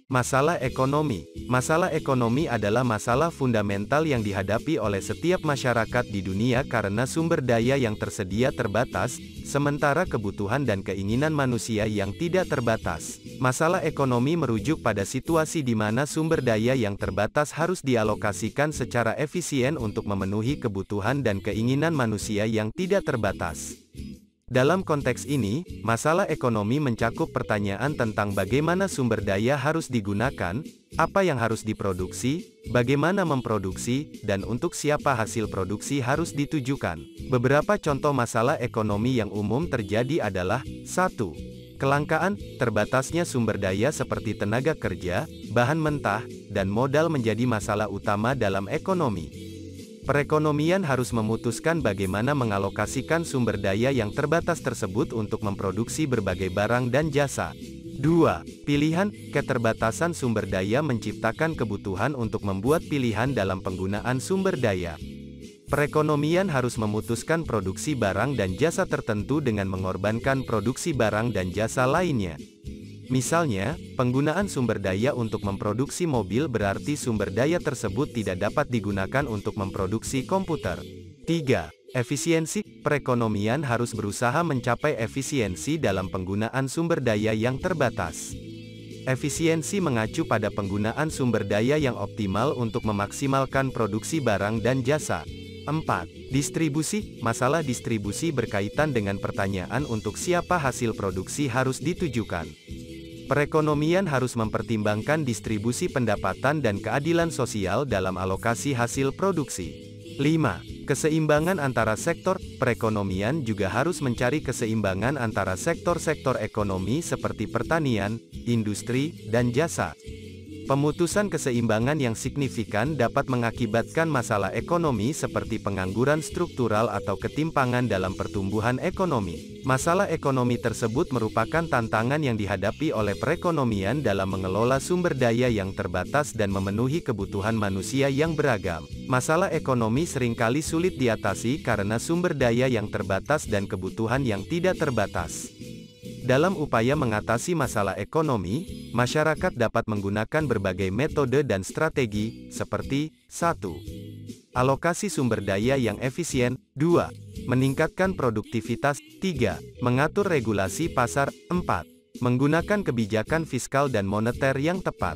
Masalah ekonomi. Masalah ekonomi adalah masalah fundamental yang dihadapi oleh setiap masyarakat di dunia karena sumber daya yang tersedia terbatas, sementara kebutuhan dan keinginan manusia yang tidak terbatas. Masalah ekonomi merujuk pada situasi di mana sumber daya yang terbatas harus dialokasikan secara efisien untuk memenuhi kebutuhan dan keinginan manusia yang tidak terbatas. Dalam konteks ini, masalah ekonomi mencakup pertanyaan tentang bagaimana sumber daya harus digunakan, apa yang harus diproduksi, bagaimana memproduksi, dan untuk siapa hasil produksi harus ditujukan. Beberapa contoh masalah ekonomi yang umum terjadi adalah 1. Kelangkaan, terbatasnya sumber daya seperti tenaga kerja, bahan mentah, dan modal menjadi masalah utama dalam ekonomi. Perekonomian harus memutuskan bagaimana mengalokasikan sumber daya yang terbatas tersebut untuk memproduksi berbagai barang dan jasa. 2. Pilihan, keterbatasan sumber daya menciptakan kebutuhan untuk membuat pilihan dalam penggunaan sumber daya. Perekonomian harus memutuskan produksi barang dan jasa tertentu dengan mengorbankan produksi barang dan jasa lainnya. Misalnya, penggunaan sumber daya untuk memproduksi mobil berarti sumber daya tersebut tidak dapat digunakan untuk memproduksi komputer. 3. Efisiensi, perekonomian harus berusaha mencapai efisiensi dalam penggunaan sumber daya yang terbatas. Efisiensi mengacu pada penggunaan sumber daya yang optimal untuk memaksimalkan produksi barang dan jasa. 4. Distribusi, masalah distribusi berkaitan dengan pertanyaan untuk siapa hasil produksi harus ditujukan. Perekonomian harus mempertimbangkan distribusi pendapatan dan keadilan sosial dalam alokasi hasil produksi. 5. Keseimbangan antara sektor, perekonomian juga harus mencari keseimbangan antara sektor-sektor ekonomi seperti pertanian, industri, dan jasa. Pemutusan keseimbangan yang signifikan dapat mengakibatkan masalah ekonomi seperti pengangguran struktural atau ketimpangan dalam pertumbuhan ekonomi. Masalah ekonomi tersebut merupakan tantangan yang dihadapi oleh perekonomian dalam mengelola sumber daya yang terbatas dan memenuhi kebutuhan manusia yang beragam. Masalah ekonomi seringkali sulit diatasi karena sumber daya yang terbatas dan kebutuhan yang tidak terbatas. Dalam upaya mengatasi masalah ekonomi, masyarakat dapat menggunakan berbagai metode dan strategi, seperti 1. Alokasi sumber daya yang efisien. 2. Meningkatkan produktivitas. 3. Mengatur regulasi pasar. 4. Menggunakan kebijakan fiskal dan moneter yang tepat.